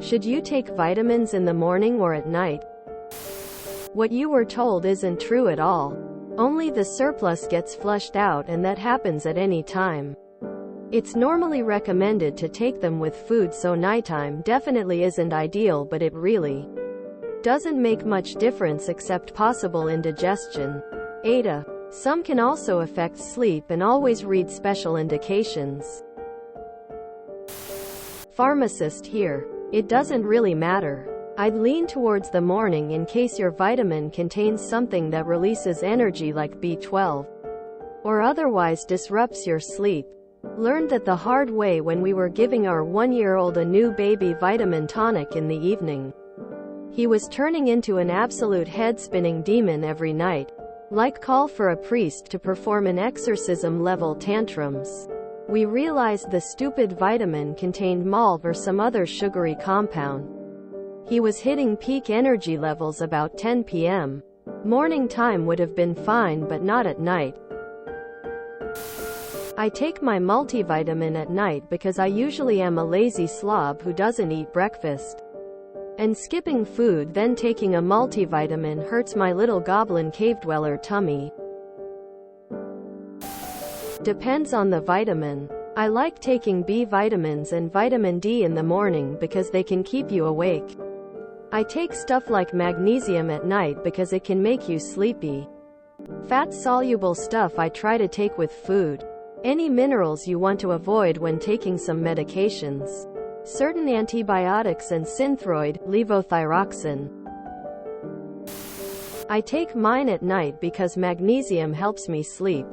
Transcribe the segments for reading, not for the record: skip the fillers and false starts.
Should you take vitamins in the morning or at night? What you were told isn't true at all. Only the surplus gets flushed out, and that happens at any time. It's normally recommended to take them with food, so nighttime definitely isn't ideal, but it really doesn't make much difference except possible indigestion. ADA. Some can also affect sleep, and always read special indications. Pharmacist here. It doesn't really matter. I'd lean towards the morning in case your vitamin contains something that releases energy like B12 or otherwise disrupts your sleep. Learned that the hard way when we were giving our 1-year-old a new baby vitamin tonic in the evening. He was turning into an absolute head-spinning demon every night. Like call for a priest to perform an exorcism-level tantrums. We realized the stupid vitamin contained malt or some other sugary compound. He was hitting peak energy levels about 10 p.m. Morning time would have been fine, but not at night. I take my multivitamin at night because I usually am a lazy slob who doesn't eat breakfast. And skipping food then taking a multivitamin hurts my little goblin cave dweller tummy. Depends on the vitamin. I like taking B vitamins and vitamin D in the morning because they can keep you awake. I take stuff like magnesium at night because it can make you sleepy. Fat-soluble stuff I try to take with food. Any minerals you want to avoid when taking some medications. Certain antibiotics and synthroid, levothyroxine. I take mine at night because magnesium helps me sleep.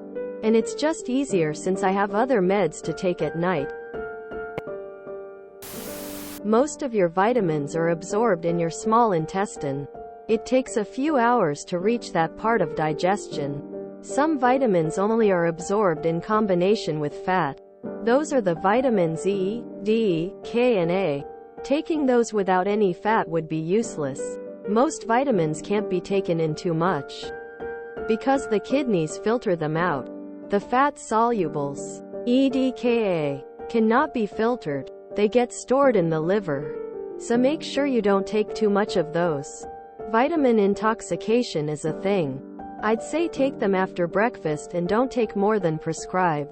And it's just easier since I have other meds to take at night. Most of your vitamins are absorbed in your small intestine. It takes a few hours to reach that part of digestion. Some vitamins only are absorbed in combination with fat. Those are the vitamins E, D, K and A. Taking those without any fat would be useless. Most vitamins can't be taken in too much because the kidneys filter them out. The fat solubles, EDKA, cannot be filtered. They get stored in the liver. So make sure you don't take too much of those. Vitamin intoxication is a thing. I'd say take them after breakfast and don't take more than prescribed.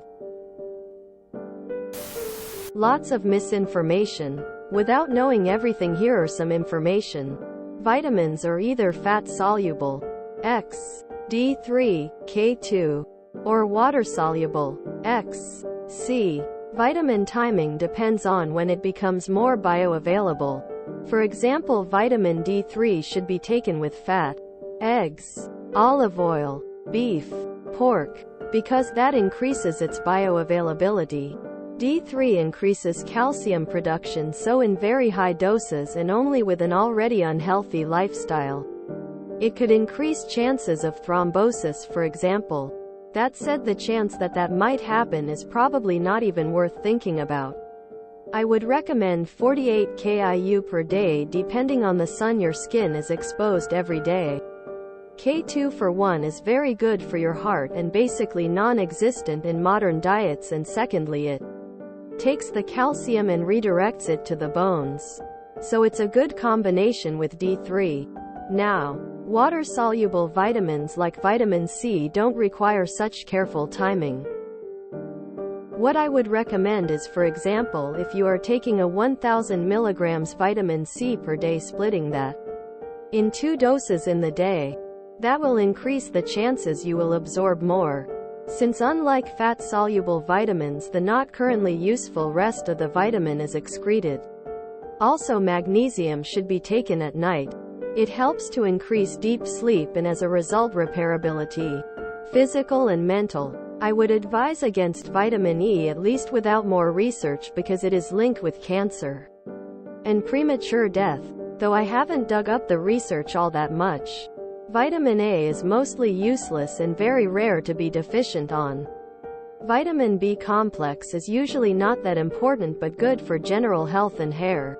Lots of misinformation. Without knowing everything, here are some information. Vitamins are either fat-soluble, X, D3, K2, or water-soluble, X, C. Vitamin timing depends on when it becomes more bioavailable. For example, vitamin D3 should be taken with fat, eggs, olive oil, beef, pork, because that increases its bioavailability. D3 increases calcium production, so in very high doses and only with an already unhealthy lifestyle, it could increase chances of thrombosis, for example. That said, the chance that might happen is probably not even worth thinking about. I would recommend 48 KIU per day depending on the sun your skin is exposed every day. K2 for 1 is very good for your heart and basically non-existent in modern diets, and secondly it takes the calcium and redirects it to the bones. So it's a good combination with D3. Now, water-soluble vitamins like vitamin C don't require such careful timing. What I would recommend is, for example, if you are taking a 1000 mg vitamin C per day, splitting that in 2 doses in the day. That will increase the chances you will absorb more. Since unlike fat-soluble vitamins, the not currently useful rest of the vitamin is excreted. Also, magnesium should be taken at night. It helps to increase deep sleep and as a result repairability, physical and mental. I would advise against vitamin E, at least without more research, because it is linked with cancer and premature death, though I haven't dug up the research all that much. Vitamin A is mostly useless and very rare to be deficient on. Vitamin B complex is usually not that important but good for general health and hair,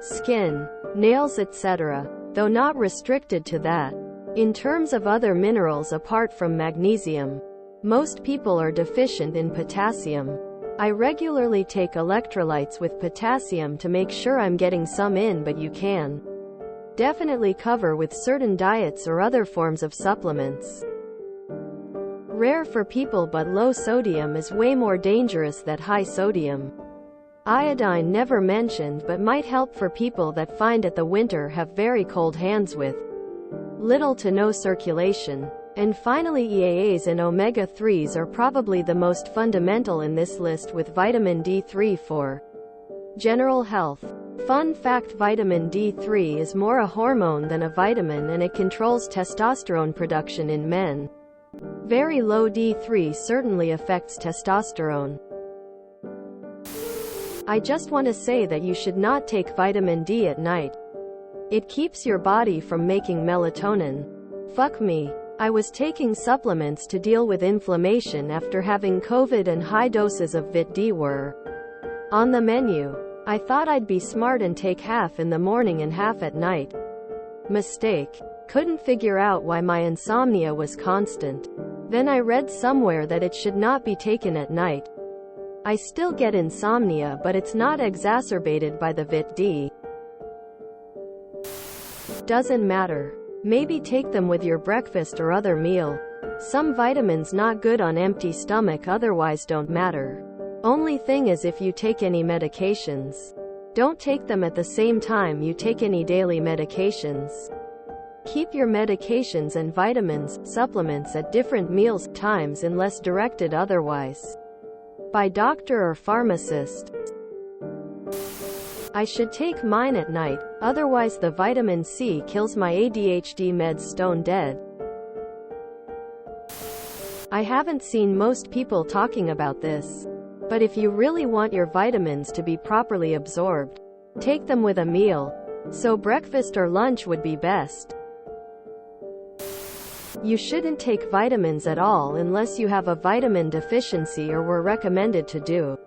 skin, nails, etc., though not restricted to that. In terms of other minerals apart from magnesium, most people are deficient in potassium. I regularly take electrolytes with potassium to make sure I'm getting some in, but you can definitely cover with certain diets or other forms of supplements. Rare for people, but low sodium is way more dangerous than high sodium. Iodine never mentioned, but might help for people that find it the winter have very cold hands with little to no circulation. And finally, EAAs and omega-3s are probably the most fundamental in this list, with vitamin D3 for general health. Fun fact: vitamin D3 is more a hormone than a vitamin, and it controls testosterone production in men. Very low D3 certainly affects testosterone. I just want to say that you should not take vitamin D at night. It keeps your body from making melatonin. Fuck me. I was taking supplements to deal with inflammation after having COVID, and high doses of Vit D were on the menu. I thought I'd be smart and take half in the morning and half at night. Mistake. Couldn't figure out why my insomnia was constant. Then I read somewhere that it should not be taken at night. I still get insomnia, but it's not exacerbated by the Vit D. Doesn't matter. Maybe take them with your breakfast or other meal. Some vitamins not good on empty stomach, otherwise don't matter. Only thing is, if you take any medications, don't take them at the same time you take any daily medications. Keep your medications and vitamins, supplements at different meals, times unless directed otherwise by doctor or pharmacist. I should take mine at night, otherwise the vitamin C kills my ADHD meds stone dead. I haven't seen most people talking about this. But if you really want your vitamins to be properly absorbed, take them with a meal. So breakfast or lunch would be best. You shouldn't take vitamins at all unless you have a vitamin deficiency or were recommended to do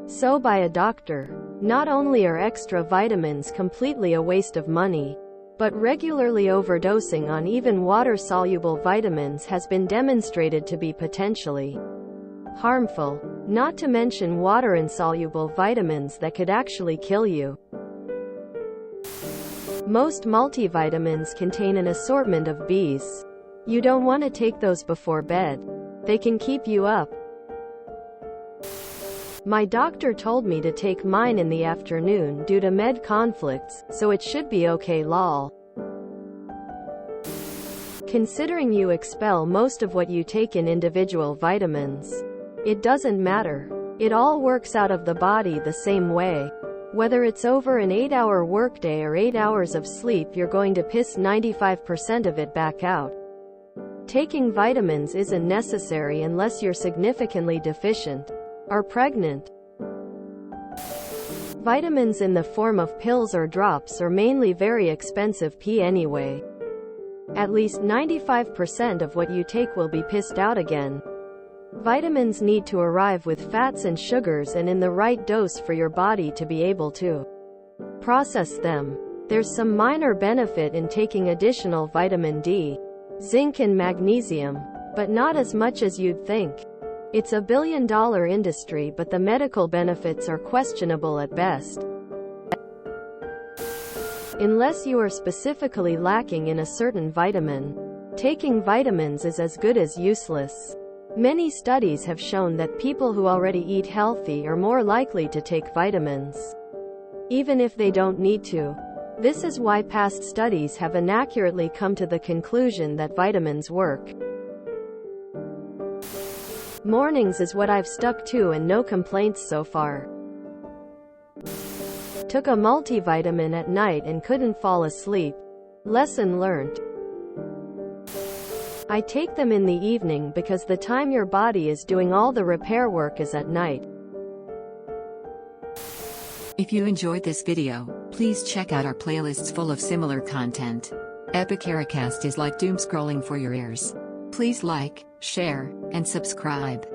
so by a doctor. Not only are extra vitamins completely a waste of money, but regularly overdosing on even water-soluble vitamins has been demonstrated to be potentially harmful. Not to mention water-insoluble vitamins that could actually kill you. Most multivitamins contain an assortment of Bs. You don't want to take those before bed. They can keep you up. My doctor told me to take mine in the afternoon due to med conflicts, so it should be okay lol. Considering you expel most of what you take in individual vitamins, it doesn't matter. It all works out of the body the same way. Whether it's over an 8-hour workday or 8 hours of sleep, you're going to piss 95% of it back out. Taking vitamins isn't necessary unless you're significantly deficient or pregnant. Vitamins in the form of pills or drops are mainly very expensive anyway. At least 95% of what you take will be pissed out again. Vitamins need to arrive with fats and sugars and in the right dose for your body to be able to process them. There's some minor benefit in taking additional vitamin D, zinc and magnesium, but not as much as you'd think. It's a billion-dollar industry, but the medical benefits are questionable at best. Unless you are specifically lacking in a certain vitamin, taking vitamins is as good as useless. Many studies have shown that people who already eat healthy are more likely to take vitamins, even if they don't need to. This is why past studies have inaccurately come to the conclusion that vitamins work. Mornings is what I've stuck to and no complaints so far. Took a multivitamin at night and couldn't fall asleep. Lesson learned. I take them in the evening because the time your body is doing all the repair work is at night. If you enjoyed this video, please check out our playlists full of similar content. Epicaricast is like doom scrolling for your ears. Please like, share, and subscribe.